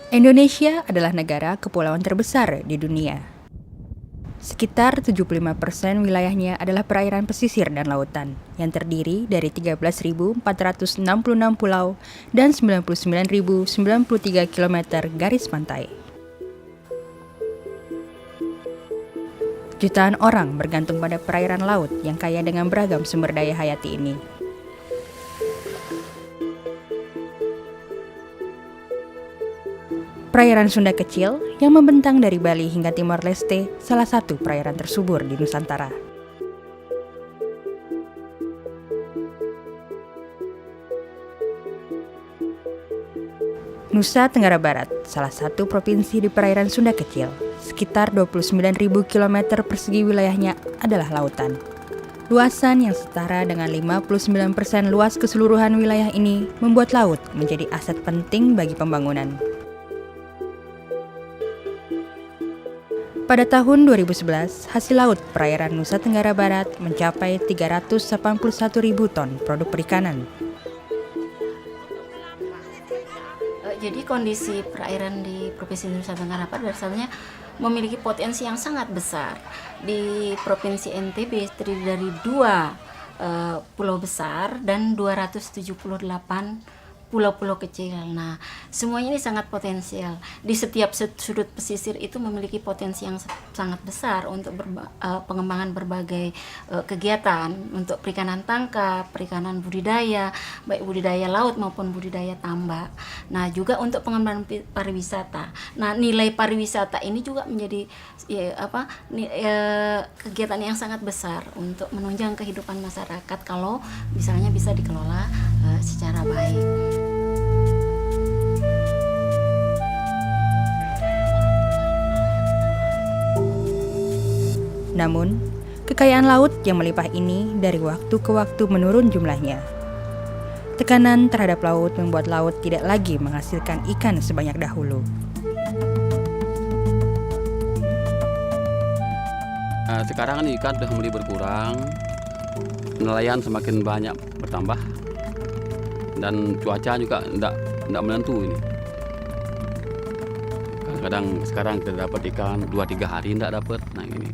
Indonesia adalah negara kepulauan terbesar di dunia. Sekitar 75% wilayahnya adalah perairan pesisir dan lautan, yang terdiri dari 13.466 pulau dan 99.093 km garis pantai. Jutaan orang bergantung pada perairan laut yang kaya dengan beragam sumber daya hayati ini. Perairan Sunda Kecil yang membentang dari Bali hingga Timor Leste, salah satu perairan tersubur di Nusantara. Nusa Tenggara Barat, salah satu provinsi di perairan Sunda Kecil, sekitar 29.000 km persegi wilayahnya adalah lautan. Luasan yang setara dengan 59% luas keseluruhan wilayah ini membuat laut menjadi aset penting bagi pembangunan. Pada tahun 2011, hasil laut perairan Nusa Tenggara Barat mencapai 381.000 ton produk perikanan. Jadi kondisi perairan di Provinsi Nusa Tenggara Barat dasarnya memiliki potensi yang sangat besar. Di Provinsi NTB terdiri dari 2 pulau besar dan 278 pulau-pulau kecil. Nah, semuanya ini sangat potensial. Di setiap sudut pesisir itu memiliki potensi yang sangat besar untuk pengembangan berbagai kegiatan untuk perikanan tangkap, perikanan budidaya, baik budidaya laut maupun budidaya tambak. Nah, juga untuk pengembangan pariwisata. Nah, nilai pariwisata ini juga menjadi kegiatan yang sangat besar untuk menunjang kehidupan masyarakat kalau misalnya bisa dikelola secara baik. Namun, kekayaan laut yang melimpah ini dari waktu ke waktu menurun jumlahnya. Tekanan terhadap laut membuat laut tidak lagi menghasilkan ikan sebanyak dahulu. Sekarang ikan sudah mulai berkurang, nelayan semakin banyak bertambah, dan cuaca juga tidak menentu ini. Kadang sekarang kita dapat ikan 2-3 hari tidak dapat. Nah ini.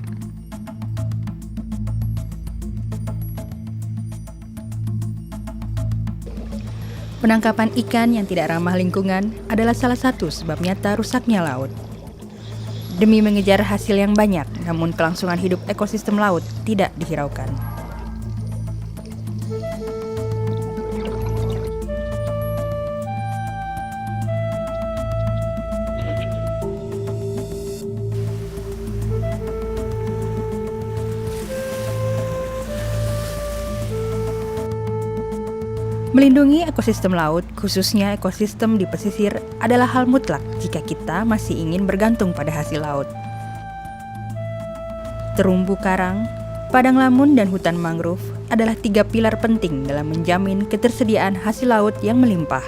Penangkapan ikan yang tidak ramah lingkungan adalah salah satu sebab nyata rusaknya laut. Demi mengejar hasil yang banyak, namun kelangsungan hidup ekosistem laut tidak dihiraukan. Melindungi ekosistem laut, khususnya ekosistem di pesisir, adalah hal mutlak jika kita masih ingin bergantung pada hasil laut. Terumbu karang, padang lamun, dan hutan mangrove adalah 3 pilar penting dalam menjamin ketersediaan hasil laut yang melimpah.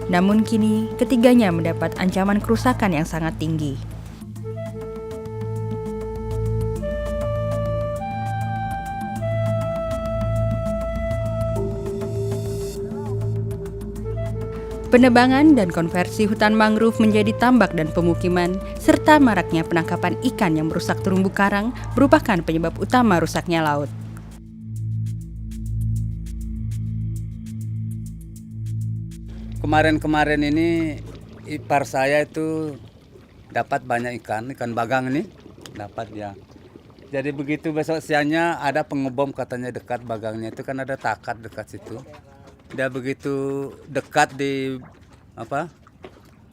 Namun kini, ketiganya mendapat ancaman kerusakan yang sangat tinggi. Penebangan dan konversi hutan mangrove menjadi tambak dan pemukiman, serta maraknya penangkapan ikan yang merusak terumbu karang merupakan penyebab utama rusaknya laut. Kemarin-kemarin ini ipar saya itu dapat banyak ikan bagang ini dapat ya. Jadi begitu besok siangnya ada pengebom katanya dekat bagangnya itu kan ada takat dekat situ. Dia begitu dekat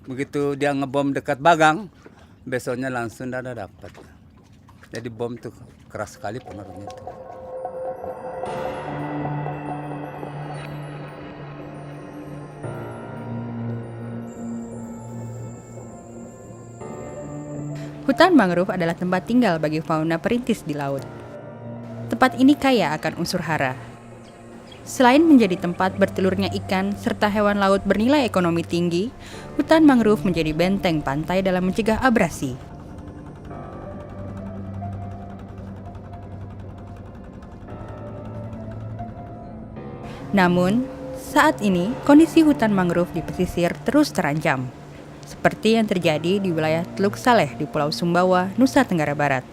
begitu dia ngebom dekat bagang, besoknya langsung ada dapat. Jadi bom tuh keras sekali pengaruhnya itu. Hutan mangrove adalah tempat tinggal bagi fauna perintis di laut. Tempat ini kaya akan unsur hara. Selain menjadi tempat bertelurnya ikan serta hewan laut bernilai ekonomi tinggi, hutan mangrove menjadi benteng pantai dalam mencegah abrasi. Namun, Saat ini, kondisi hutan mangrove di pesisir terus terancam, seperti yang terjadi di wilayah Teluk Saleh di Pulau Sumbawa, Nusa Tenggara Barat.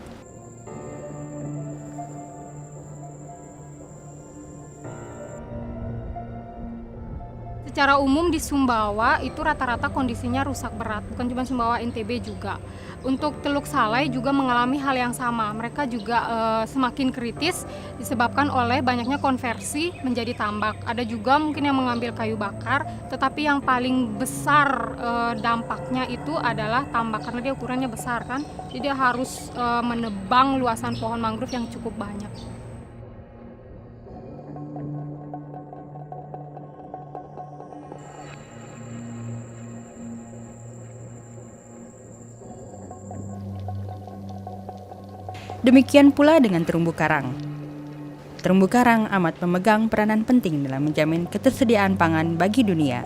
Secara umum di Sumbawa itu rata-rata kondisinya rusak berat, bukan cuma Sumbawa, NTB juga. Untuk Teluk Saleh juga mengalami hal yang sama. Mereka juga semakin kritis disebabkan oleh banyaknya konversi menjadi tambak. Ada juga mungkin yang mengambil kayu bakar, tetapi yang paling besar dampaknya itu adalah tambak karena dia ukurannya besar kan. Jadi dia harus menebang luasan pohon mangrove yang cukup banyak. Demikian pula dengan terumbu karang. Terumbu karang amat memegang peranan penting dalam menjamin ketersediaan pangan bagi dunia.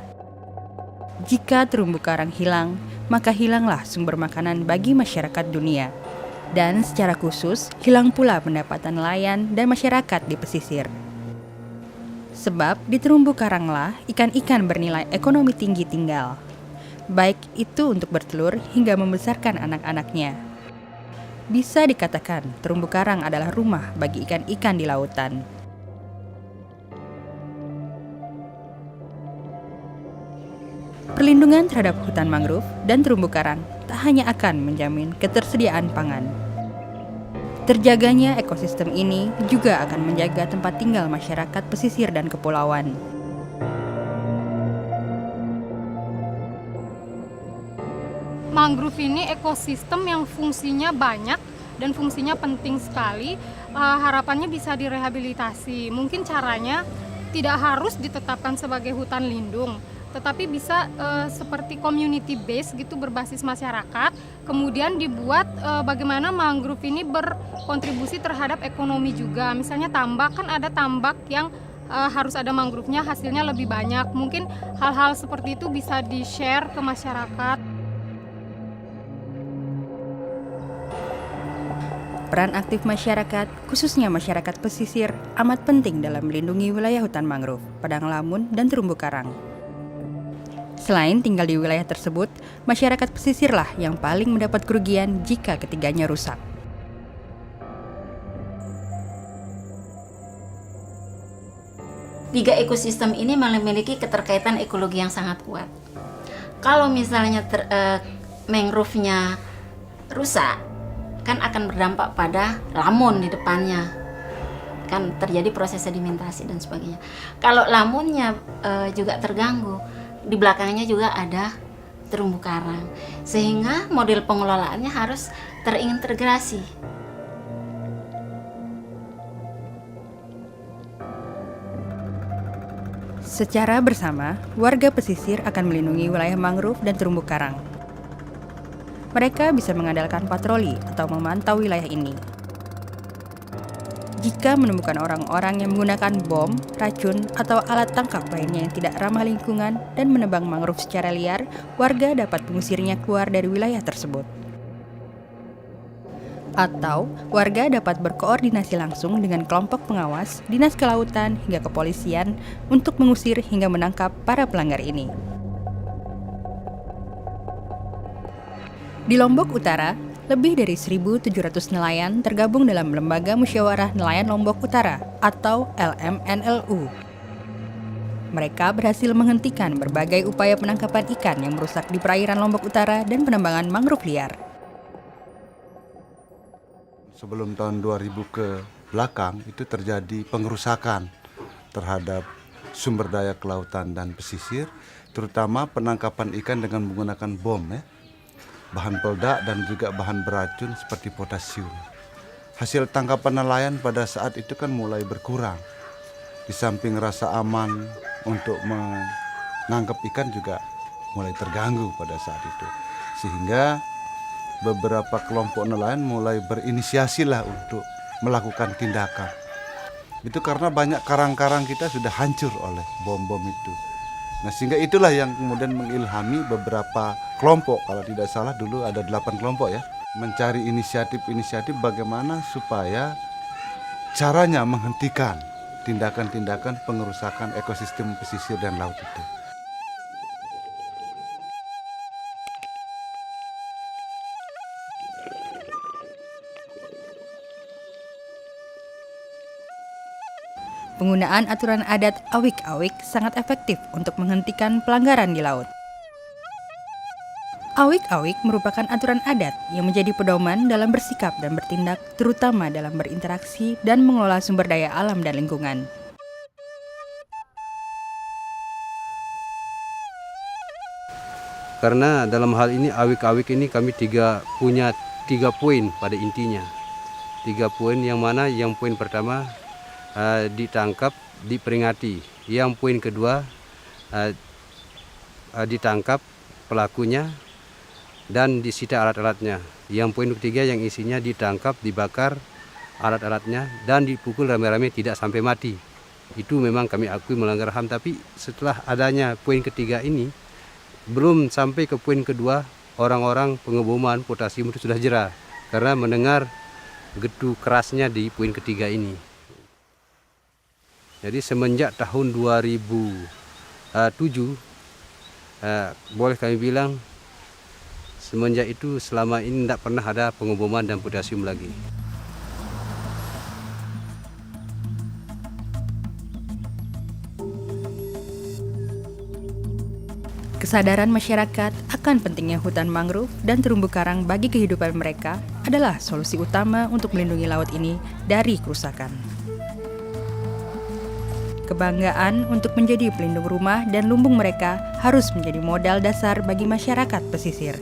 Jika terumbu karang hilang, maka hilanglah sumber makanan bagi masyarakat dunia. Dan secara khusus, hilang pula pendapatan nelayan dan masyarakat di pesisir. Sebab di terumbu karanglah ikan-ikan bernilai ekonomi tinggi tinggal. Baik itu untuk bertelur hingga membesarkan anak-anaknya. Bisa dikatakan terumbu karang adalah rumah bagi ikan-ikan di lautan. Perlindungan terhadap hutan mangrove dan terumbu karang tak hanya akan menjamin ketersediaan pangan. Terjaganya ekosistem ini juga akan menjaga tempat tinggal masyarakat pesisir dan kepulauan. Mangrove ini ekosistem yang fungsinya banyak dan fungsinya penting sekali. Harapannya bisa direhabilitasi. Mungkin caranya tidak harus ditetapkan sebagai hutan lindung, tetapi bisa seperti community base gitu, berbasis masyarakat. Kemudian dibuat bagaimana mangrove ini berkontribusi terhadap ekonomi juga. Misalnya tambak, kan ada tambak yang harus ada mangrove-nya, hasilnya lebih banyak. Mungkin hal-hal seperti itu bisa di-share ke masyarakat. Peran aktif masyarakat, khususnya masyarakat pesisir, amat penting dalam melindungi wilayah hutan mangrove, padang lamun, dan terumbu karang. Selain tinggal di wilayah tersebut, masyarakat pesisirlah yang paling mendapat kerugian jika ketiganya rusak. Tiga ekosistem ini memiliki keterkaitan ekologi yang sangat kuat. Kalau misalnya mangrove-nya rusak, kan akan berdampak pada lamun di depannya, kan terjadi proses sedimentasi dan sebagainya. Kalau lamunnya juga terganggu, di belakangnya juga ada terumbu karang, sehingga model pengelolaannya harus terintegrasi. Secara bersama, warga pesisir akan melindungi wilayah mangrove dan terumbu karang. Mereka bisa mengandalkan patroli atau memantau wilayah ini. Jika menemukan orang-orang yang menggunakan bom, racun, atau alat tangkap lainnya yang tidak ramah lingkungan dan menebang mangrove secara liar, warga dapat mengusirnya keluar dari wilayah tersebut. Atau, warga dapat berkoordinasi langsung dengan kelompok pengawas, dinas kelautan, hingga kepolisian untuk mengusir hingga menangkap para pelanggar ini. Di Lombok Utara, lebih dari 1.700 nelayan tergabung dalam Lembaga Musyawarah Nelayan Lombok Utara atau LMNLU. Mereka berhasil menghentikan berbagai upaya penangkapan ikan yang merusak di perairan Lombok Utara dan penambangan mangrove liar. Sebelum tahun 2000 ke belakang itu terjadi pengerusakan terhadap sumber daya kelautan dan pesisir, terutama penangkapan ikan dengan menggunakan bom, bahan peledak dan juga bahan beracun seperti potasium. Hasil tangkapan nelayan pada saat itu kan mulai berkurang. Di samping rasa aman untuk menangkap ikan juga mulai terganggu pada saat itu. Sehingga beberapa kelompok nelayan mulai berinisiasi lah untuk melakukan tindakan. Itu karena banyak karang-karang kita sudah hancur oleh bom-bom itu. Nah, sehingga itulah yang kemudian mengilhami beberapa kelompok, kalau tidak salah dulu ada 8 kelompok ya, mencari inisiatif-inisiatif bagaimana supaya caranya menghentikan tindakan-tindakan pengerusakan ekosistem pesisir dan laut itu. Penggunaan aturan adat awik-awik sangat efektif untuk menghentikan pelanggaran di laut. Awik-awik merupakan aturan adat yang menjadi pedoman dalam bersikap dan bertindak, terutama dalam berinteraksi dan mengelola sumber daya alam dan lingkungan. Karena dalam hal ini awik-awik ini kami punya tiga poin pada intinya. 3 poin yang mana yang poin pertama ditangkap, diperingati. Yang poin kedua ditangkap pelakunya dan disita alat-alatnya. Yang poin ketiga yang isinya ditangkap, dibakar alat-alatnya dan dipukul rame-rame tidak sampai mati. Itu memang kami akui melanggar HAM, tapi setelah adanya poin ketiga ini belum sampai ke poin kedua, orang-orang pengeboman potasium itu sudah jera karena mendengar getu kerasnya di poin ketiga ini. Jadi semenjak tahun 2007 boleh kami bilang semenjak itu selama ini tidak pernah ada pengeboman dan potasium lagi. Kesadaran masyarakat akan pentingnya hutan mangrove dan terumbu karang bagi kehidupan mereka adalah solusi utama untuk melindungi laut ini dari kerusakan. Kebanggaan untuk menjadi pelindung rumah dan lumbung mereka harus menjadi modal dasar bagi masyarakat pesisir.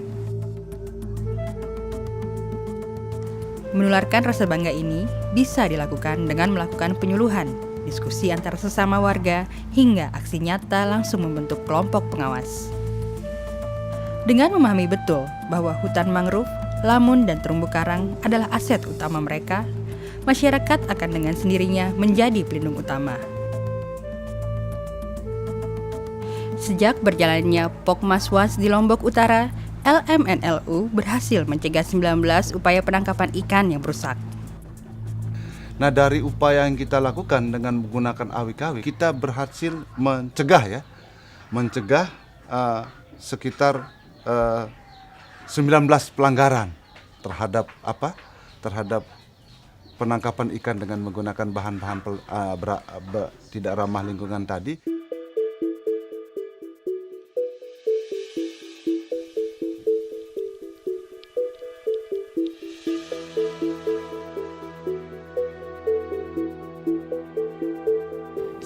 Menularkan rasa bangga ini bisa dilakukan dengan melakukan penyuluhan, diskusi antar sesama warga, hingga aksi nyata langsung membentuk kelompok pengawas. Dengan memahami betul bahwa hutan mangrove, lamun, dan terumbu karang adalah aset utama mereka, masyarakat akan dengan sendirinya menjadi pelindung utama. Sejak berjalannya Pokmaswas di Lombok Utara, LMNLU berhasil mencegah 19 upaya penangkapan ikan yang merusak. Nah, dari upaya yang kita lakukan dengan menggunakan awik-awik, kita berhasil mencegah sekitar 19 pelanggaran terhadap penangkapan ikan dengan menggunakan bahan-bahan tidak ramah lingkungan tadi.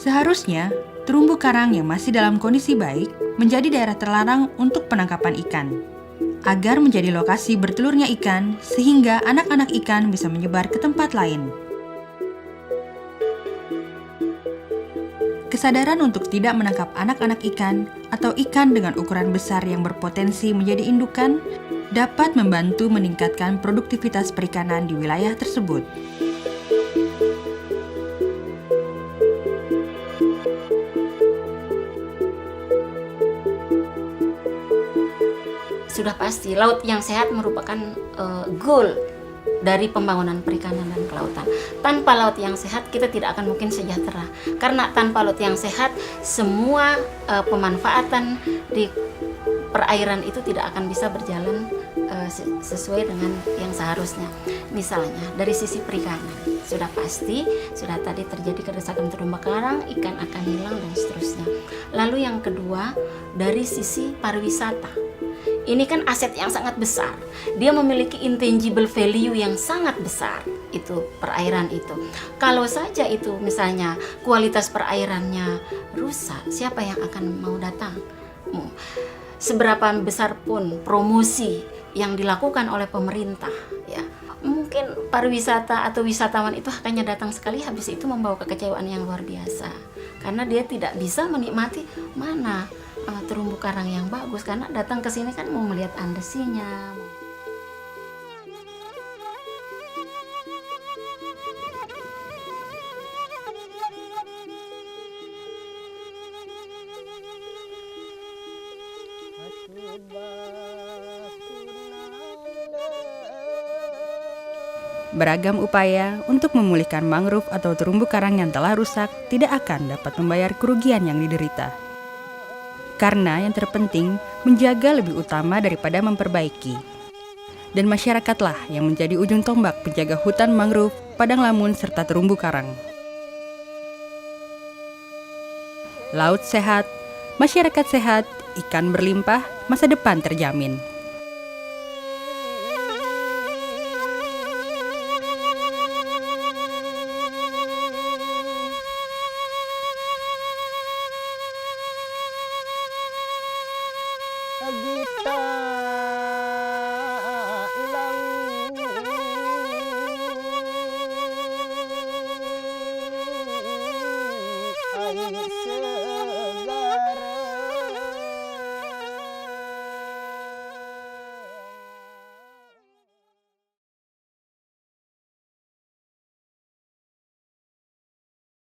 Seharusnya, terumbu karang yang masih dalam kondisi baik menjadi daerah terlarang untuk penangkapan ikan, agar menjadi lokasi bertelurnya ikan sehingga anak-anak ikan bisa menyebar ke tempat lain. Kesadaran untuk tidak menangkap anak-anak ikan atau ikan dengan ukuran besar yang berpotensi menjadi indukan dapat membantu meningkatkan produktivitas perikanan di wilayah tersebut. Sudah pasti laut yang sehat merupakan goal dari pembangunan perikanan dan kelautan. Tanpa laut yang sehat kita tidak akan mungkin sejahtera. Karena tanpa laut yang sehat semua pemanfaatan di perairan itu tidak akan bisa berjalan sesuai dengan yang seharusnya. Misalnya dari sisi perikanan sudah pasti sudah tadi terjadi kerusakan terumbu karang, ikan akan hilang dan seterusnya. Lalu yang kedua dari sisi pariwisata. Ini kan aset yang sangat besar. Dia memiliki intangible value yang sangat besar, itu perairan itu. Kalau saja itu misalnya kualitas perairannya rusak, siapa yang akan mau datang? Seberapa besar pun promosi yang dilakukan oleh pemerintah, ya mungkin pariwisata atau wisatawan itu hanya datang sekali, habis itu membawa kekecewaan yang luar biasa. Karena dia tidak bisa menikmati mana terumbu karang yang bagus, karena datang ke sini kan mau melihat andesinya. Beragam upaya untuk memulihkan mangrove atau terumbu karang yang telah rusak tidak akan dapat membayar kerugian yang diderita. Karena yang terpenting menjaga lebih utama daripada memperbaiki. Dan masyarakatlah yang menjadi ujung tombak penjaga hutan mangrove, padang lamun, serta terumbu karang. Laut sehat, masyarakat sehat, ikan berlimpah, masa depan terjamin. Gitar